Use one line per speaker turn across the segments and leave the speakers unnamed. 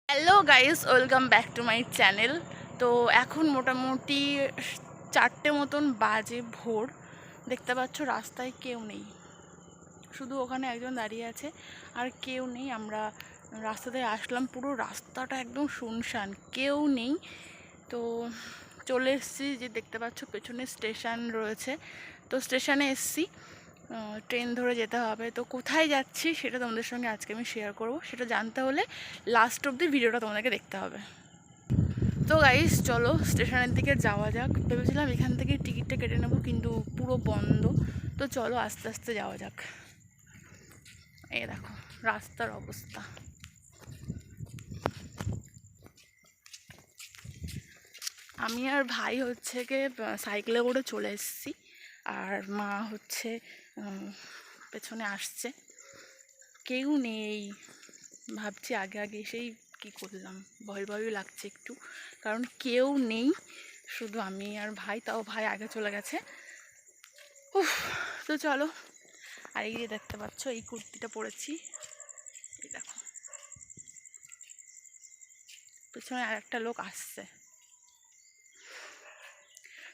Hello guys, welcome back to my channel. তো এখন মোটামুটি 4টে মতন বাজে ভোর। দেখতে পাচ্ছ রাস্তায় কেউ নেই, শুধু ওখানে একজন দাঁড়িয়ে আছে আর কেউ নেই। আমরা রাস্তাতে আসলাম, পুরো রাস্তাটা একদম শুনশান, কেউ নেই। তো চলে এসেছি, যে দেখতে পাচ্ছ পেছনে স্টেশন রয়েছে, তো স্টেশনে এসেছি। ট্রেন ধরে যেতে হবে। তো কোথায় যাচ্ছি সেটা তোমাদের সঙ্গে আজকে আমি শেয়ার করব। সেটা জানতে হলে লাস্ট অবধি ভিডিওটা তোমাদেরকে দেখতে হবে। তো গাইস চলো স্টেশনের দিকে যাওয়া যাক। ভেবেছিলাম এখান থেকে টিকিটটা কেটে নেবো, কিন্তু পুরো বন্ধ। তো চলো আস্তে আস্তে যাওয়া যাক। এই দেখো রাস্তার অবস্থা। আমি আর ভাই হচ্ছে গিয়ে সাইকেলে করে চলে এসেছি, আর মা হচ্ছে পেছনে আসছে। কেউ নেই, ভাবছি আগে আগে এসেই কী করলাম, ভয় ভয়ও লাগছে একটু, কারণ কেউ নেই, শুধু আমি আর ভাই। তাও ভাই আগে চলে গেছে। উফ। তো চলো। আর এই যে দেখতে পাচ্ছ এই কুর্তিটা পরেছি, এই দেখো পেছনে আর একটা লোক আসছে।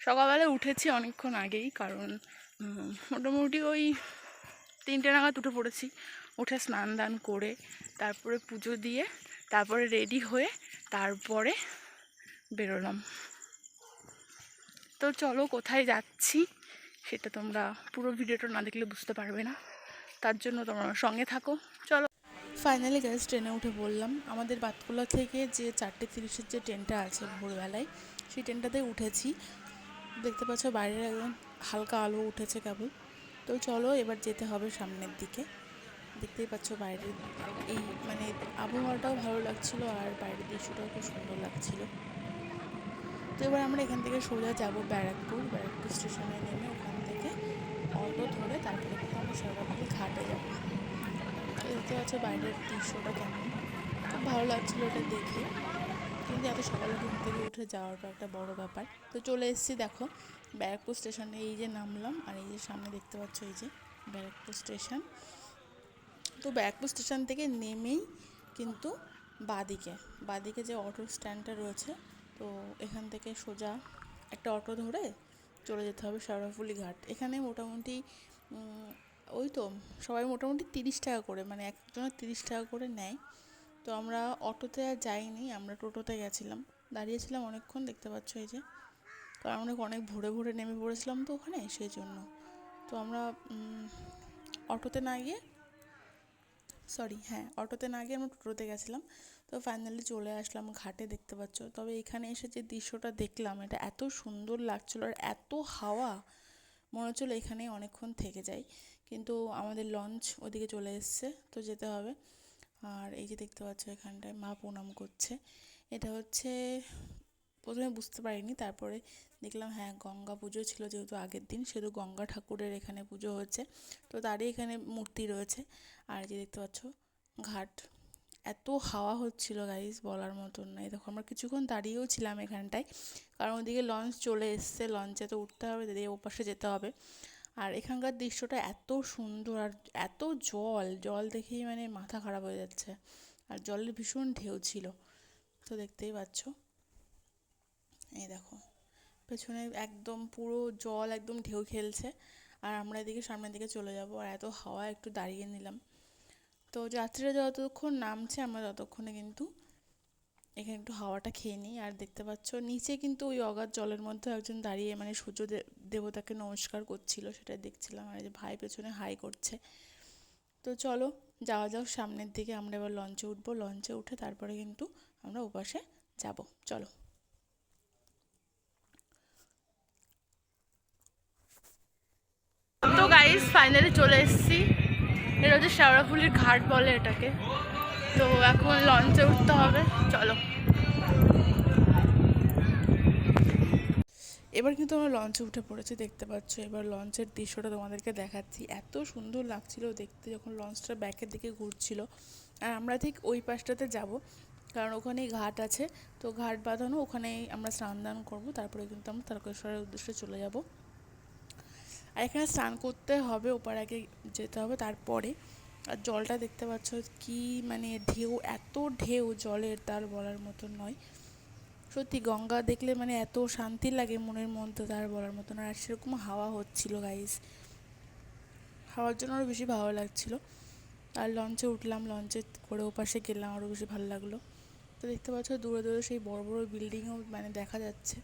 সকালবেলা উঠেছি অনেকক্ষণ আগেই, কারণ মোটামুটি ওই 3টে নাগাদ উঠে পড়েছি। উঠে স্নান দান করে তারপরে পুজো দিয়ে তারপরে রেডি হয়ে তারপরে বেরোলাম। তো চলো কোথায় যাচ্ছি সেটা তোমরা পুরো ভিডিওটা না দেখলে বুঝতে পারবে না, তার জন্য তোমরা সঙ্গে থাকো। চলো, ফাইনালি গাইস ট্রেনে উঠে বললাম। আমাদের বাতকুলা থেকে যে 4:30-এর যে ট্রেনটা আছে ভোরবেলায়, সেই ট্রেনটাতে উঠেছি। দেখতে পাচ্ছ বাইরের একদম হালকা আলো উঠেছে কেবল। তো চলো এবার যেতে হবে সামনের দিকে। দেখতেই পাচ্ছ বাইরের এই মানে আবহাওয়াটাও ভালো লাগছিল, আর বাইরের দৃশ্যটাও খুব সুন্দর লাগছিল। তো এবার আমরা এখান থেকে সোজা যাব ব্যারাকপুর স্টেশনে নেমে ওখান থেকে অটো ধরে তারপরে কিন্তু আমরা শেওড়াফুলি ঘাটে যাব। দেখতে পাচ্ছ বাইরের দৃশ্যটা কেমন, খুব ভালো লাগছিলো এটা দেখে। কিন্তু এত সকালে ঘুম থেকে উঠে যাওয়াটা একটা বড় ব্যাপার। তো চলে এসেছি দেখো ব্যারাকপুর স্টেশনে। এই যে নামলাম, আর এই যে সামনে দেখতে পাচ্ছ এই যে ব্যারাকপুর স্টেশন। তো ব্যারাকপুর স্টেশন থেকে নেমেই কিন্তু বাঁদিকে যে অটো স্ট্যান্ডটা রয়েছে, তো এখান থেকে সোজা একটা অটো ধরে চলে যেতে হবে শেওড়াফুলি ঘাট। এখানে মোটামুটি ওই তো সবাই মোটামুটি 30 টাকা করে, মানে একজনের 30 টাকা করে নেয়। তো আমরা অটোতে আর যাইনি, আমরা টোটোতে গেছিলাম। দাঁড়িয়েছিলাম অনেকক্ষণ, দেখতে পাচ্ছ এই যে, কারণ আমরা অনেক ভোরে ভোরে নেমে পড়েছিলাম তো ওখানে, সেই জন্য। তো আমরা অটোতে না গিয়ে অটোতে না গিয়ে আমরা টোটোতে গেছিলাম। তো ফাইনালি চলে আসলাম ঘাটে, দেখতে পাচ্ছ। তবে এখানে এসে যে দৃশ্যটা দেখলাম, এটা এত সুন্দর লাগছিলো, আর এত হাওয়া, মনে হচ্ছিলো এখানেই অনেকক্ষণ থেকে যাই। কিন্তু আমাদের লঞ্চ ওদিকে চলে এসছে, তো যেতে হবে। আর এই যে দেখতে পাচ্ছ এখানটায় মা প্রণাম করছে। এটা হচ্ছে, প্রথমে বুঝতে পারিনি, তারপরে দেখলাম হ্যাঁ গঙ্গা পুজো ছিল, যেহেতু আগের দিন, সেহেতু গঙ্গা ঠাকুরের এখানে পুজো হচ্ছে, তো তারই এখানে মূর্তি রয়েছে। আর যে দেখতে পাচ্ছ ঘাট, এত হাওয়া হচ্ছিল গাইস বলার মতন না। দেখো আমরা কিছুক্ষণ দাঁড়িয়েও ছিলাম এখানটায়, কারণ ওদিকে লঞ্চ চলে এসছে, লঞ্চে তো উঠতে হবে, দিয়ে ওপাশে যেতে হবে। আর এখানকার দৃশ্যটা এত সুন্দর, আর এত জল জল দেখেই মানে মাথা খারাপ হয়ে যাচ্ছে, আর জলের ভীষণ ঢেউ ছিল। তো দেখতেই পাচ্ছ এই দেখো পেছনে একদম পুরো জল, একদম ঢেউ খেলছে, আর আমরা এদিকে সামনের দিকে চলে যাব। আর এত হাওয়া, একটু দাঁড়িয়ে নিলাম। তো যাত্রীরা যতক্ষণ নামছে আমরা ততক্ষণে কিন্তু এখানে একটু হাওয়াটা খেয়ে নিই। আর দেখতে পাচ্ছ নিচে কিন্তু ওই অগাধ জলের মধ্যে একজন দাঁড়িয়ে মানে সূর্য দেবতাকে নমস্কার করছিল, সেটা দেখছিলাম। আর যে ভাই পেছনে হাই করছে। তো চলো যাওয়া যাক সামনের দিকে। আমরা এবার লঞ্চে উঠবো, লঞ্চে উঠে তারপরে কিন্তু আমরা ওপাশে যাব। চলো। তো গাইস ফাইনালি চলে এসেছি। এটা হচ্ছে শেওড়াফুলির ঘাট বলে এটাকে। তো এখন লঞ্চে উঠতে হবে, চলো। এবার কিন্তু আমরা লঞ্চে উঠে পড়েছি, দেখতে পাচ্ছ। এবার লঞ্চের দৃশ্যটা তোমাদেরকে দেখাচ্ছি। এত সুন্দর লাগছিল দেখতে যখন লঞ্চটা ব্যাকের দিকে ঘুরছিল। আর আমরা ঠিক ওই পাশটাতে যাব, কারণ ওখানেই ঘাট আছে। তো ঘাট বাঁধানো, ওখানেই আমরা স্নান দান করবো, তারপরে কিন্তু আমরা তারকেশ্বরের উদ্দেশ্যে চলে যাব। আর এখানে স্নান করতে হবে, ওপার আগে যেতে হবে, তারপরে আর জলটা দেখতে পাচ্ছ কি মানে ঢেউ, এত ঢেউ জলের তার বলার মতো নয়। সত্যি গঙ্গা দেখলে মানে এত শান্তি লাগে মনের মধ্যে তার বলার মতো না। আর সেরকম হাওয়া হচ্ছিল গাইস, হাওয়ার জন্য আরও বেশি ভালো লাগছিল। আর লঞ্চে উঠলাম, লঞ্চে করে ওপাশে গেলাম, আরও বেশি ভালো লাগলো। তো দেখতে পাচ্ছ দূরে দূরে সেই বড় বড় বিল্ডিংও মানে দেখা যাচ্ছে,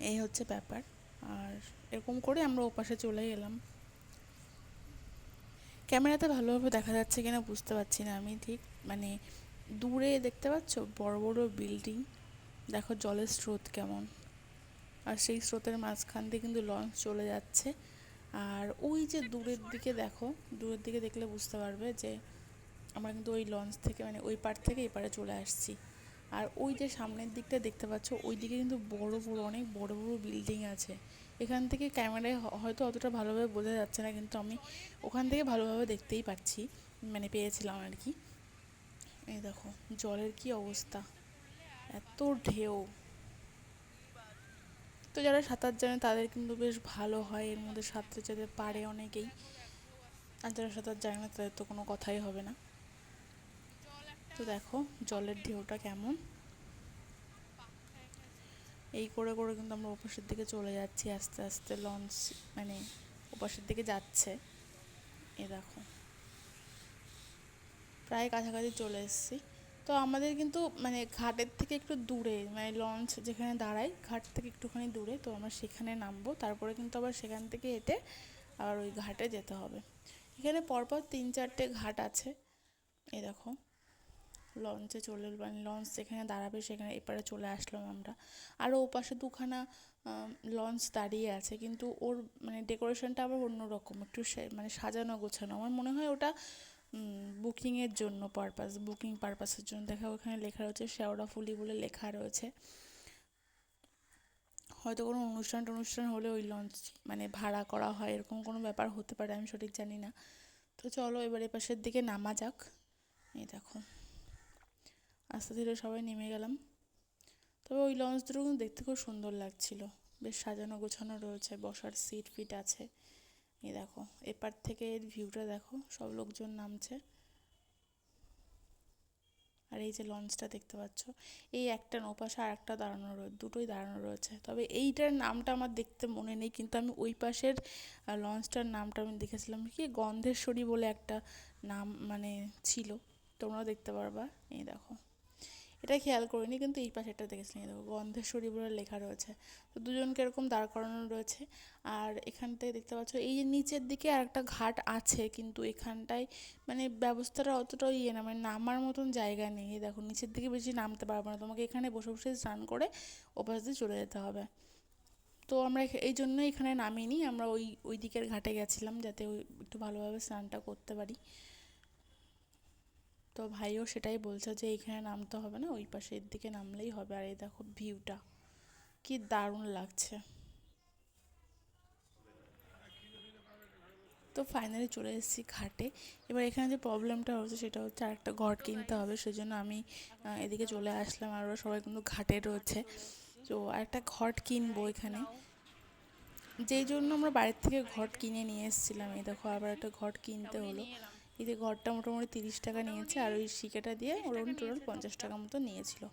এই হচ্ছে ব্যাপার। আর এরকম করে আমরা ওপাশে চলে গেলাম। ক্যামেরাতে ভালোভাবে দেখা যাচ্ছে কিনা বুঝতে পারছি না আমি ঠিক, মানে দূরে দেখতে পাচ্ছ বড় বড় বিল্ডিং, দেখো জলের স্রোত কেমন, আর সেই স্রোতের মাঝখান দিয়ে কিন্তু লঞ্চ চলে যাচ্ছে। আর ওই যে দূরের দিকে দেখো, দূরের দিকে দেখলে বুঝতে পারবে যে আমরা কিন্তু ওই লঞ্চ থেকে মানে ওই পার থেকে এই পারে চলে আসছি। আর ওই যে সামনের দিকটা দেখতে পাচ্ছ, ওই দিকে কিন্তু বড় বড় অনেক বড় বড় বিল্ডিং আছে। এখান থেকে ক্যামেরায় হয়তো অতটা ভালোভাবে বোঝা যাচ্ছে না, কিন্তু আমি ওখান থেকে ভালোভাবে দেখতেই পাচ্ছি, মানে পেয়েছিলাম আর কি। এই দেখো জলের কি অবস্থা, এত ঢেউ। তো যারা সাঁতার জানে তাদের কিন্তু বেশ ভালো হয়, এর মধ্যে সাঁতরে যেতে পারে অনেকেই। আর যারা সাঁতার জানে না তাদের তো কোনো কথাই হবে না। তো দেখো জলের ঢেউটা কেমন, এই করে করে কিন্তু আমরা ওপাশের দিকে চলে যাচ্ছি আস্তে আস্তে। লঞ্চ মানে ওপাশের দিকে যাচ্ছে, এ দেখো প্রায় কাছাকাছি চলে এসেছি। তো আমাদের কিন্তু মানে ঘাটের থেকে একটু দূরে, মানে লঞ্চ যেখানে দাঁড়ায় ঘাট থেকে একটুখানি দূরে, তো আমরা সেখানে নামবো, তারপরে কিন্তু আবার সেখান থেকে হেঁটে আর ওই ঘাটে যেতে হবে। এখানে পরপর 3-4টে ঘাট আছে। এই দেখো লঞ্চে চলে, মানে লঞ্চ যেখানে দাঁড়াবে সেখানে এপারে চলে আসলাম আমরা। আরও ওপাশে দুখানা লঞ্চ দাঁড়িয়ে আছে, কিন্তু ওর মানে ডেকোরেশনটা আবার অন্যরকম, একটু মানে সাজানো গোছানো। আমার মনে হয় ওটা বুকিংয়ের জন্য পারপাস, বুকিং পারপাসের জন্য। দেখা ওখানে লেখা রয়েছে শেওড়াফুলি বলে লেখা রয়েছে। হয়তো কোনো অনুষ্ঠান টনুষ্ঠান হলে ওই লঞ্চ মানে ভাড়া করা হয়, এরকম কোনো ব্যাপার হতে পারে, আমি সঠিক জানি না। তো চলো এবার এপাশের দিকে নামা যাক। এই দেখো আস্তে ধীরে সবাই নেমে গেলাম। তবে ওই লঞ্চ দুটো কিন্তু দেখতে খুব সুন্দর লাগছিল, বেশ সাজানো গোছানো রয়েছে, বসার সিট ফিট আছে। এই দেখো এপার থেকে এর ভিউটা দেখো, সব লোকজন নামছে। আর এই যে লঞ্চটা দেখতে পাচ্ছ, এই একটা ওপাশে আর একটা দাঁড়ানো রয়েছে, দুটোই দাঁড়ানো রয়েছে। তবে এইটার নামটা আমার দেখতে মনে নেই, কিন্তু আমি ওই পাশের লঞ্চটার নামটা আমি দেখেছিলাম কি গন্ধেশ্বরী বলে একটা নাম মানে ছিল, তোমরাও দেখতে পারবা। এই দেখো এটা খেয়াল করিনি, কিন্তু এই পাশেরটা দেখেছিলাম, দেখো গন্ধেশ্বরী বলে লেখা রয়েছে। তো দুজনকে এরকম দাঁড় করানো রয়েছে। আর এখানটায় দেখতে পাচ্ছ এই যে নিচের দিকে আর একটা ঘাট আছে, কিন্তু এখানটায় মানে ব্যবস্থাটা অতটাও ইয়ে না, মানে নামার মতন জায়গা নেই। দেখো নিচের দিকে বেশি নামতে পারবো না, তোমাকে এখানে বসে বসে স্নান করে ওপাশ দিয়ে চলে যেতে হবে। তো আমরা এই জন্যই এখানে নামিনি, আমরা ওই ওই দিকের ঘাটে গেছিলাম যাতে ওই একটু ভালোভাবে স্নানটা করতে পারি। তো ভাইও সেটাই বলছে যে এইখানে নামতে হবে না, ওই পাশের দিকে নামলেই হবে। আর এই দেখো ভিউটা কি দারুণ লাগছে। তো ফাইনালি চলে এসেছি ঘাটে। এবার এখানে যে প্রবলেমটা হচ্ছে সেটা হচ্ছে আরেকটা ঘর কিনতে হবে, সেজন্য আমি এদিকে চলে আসলাম। আর ওরা সবাই কিন্তু ঘাটে রয়েছে, তো আরেকটা ঘট কিনবো এখানে, যেই জন্য আমরা বাড়ির থেকে ঘট কিনে নিয়ে এসেছিলাম। এই দেখো আবার একটা ঘট কিনতে হলো। এই যে ঘরটা মোটামুটি 30 টাকা নিয়েছে, আর ওই শিকেটা দিয়ে মোটামুটি টোটাল 50 টাকা মতো নিয়েছিল।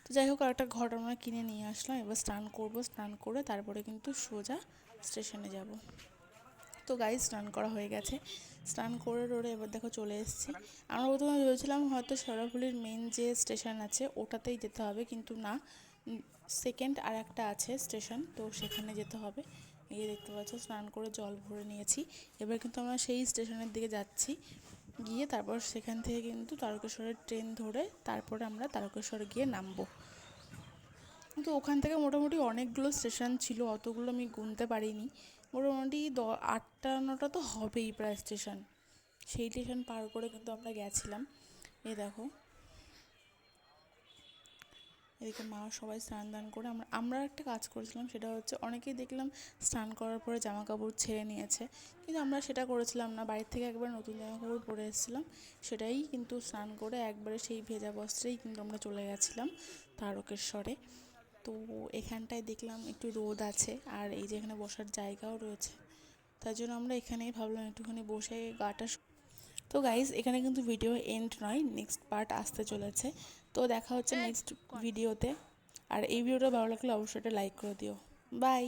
তো যাই হোক আরেকটা ঘট আমরা কিনে নিয়ে আসলাম। এবার স্নান করব, স্নান করে তারপরে কিন্তু সোজা স্টেশনে যাব। তো গাইজ স্নান করা হয়ে গেছে, স্নান করে টোরে এবার দেখো চলে এসেছি। আমরা প্রথমে ভেবেছিলাম হয়তো শেওড়াফুলির মেন যে স্টেশন আছে ওটাতেই যেতে হবে, কিন্তু না, সেকেন্ড আর একটা আছে স্টেশন, তো সেখানে যেতে হবে। এই দেখতে পাচ্ছ স্নান করে জল ভরে নিয়েছি। এবার কিন্তু আমরা সেই স্টেশনের দিকে যাচ্ছি, গিয়ে তারপর সেখান থেকে কিন্তু তারকেশ্বরের ট্রেন ধরে তারপরে আমরা তারকেশ্বরে গিয়ে নামবো। তো ওখান থেকে মোটামুটি অনেকগুলো স্টেশন ছিল, অতগুলো আমি গুনতে পারিনি। মোটামুটি 8টা-9টা তো হবেই প্রায় স্টেশন। সেই স্টেশন পার করে কিন্তু আমরা গেছিলাম। এই দেখো এদিকে মা সবাই স্নান দান করে আমরা আমরা একটা কাজ করেছিলাম, সেটা হচ্ছে অনেকেই দেখলাম স্নান করার পরে জামা কাপড় ছেড়ে নিয়েছে, কিন্তু আমরা সেটা করেছিলাম না। বাড়ির থেকে একবার নতুন জামা কাপড় পরে এসেছিলাম, সেটাই কিন্তু স্নান করে একবারে সেই ভেজা বস্ত্রেই কিন্তু আমরা চলে গেছিলাম তারকেশ্বরে। তো এখানটায় দেখলাম একটু রোদ আছে, আর এই যে এখানে বসার জায়গাও রয়েছে। তার জন্য আমরা এখানেই ভাবলাম একটুখানি বসে গাটা। তো গাইজ এখানে কিন্তু ভিডিও এন্ড নয়, নেক্সট পার্ট আসতে চলেছে। তো দেখা হচ্ছে নেক্সট ভিডিওতে। আর এই ভিডিওটা ভালো লাগলে অবশ্যই একটা লাইক করে দিও। বাই।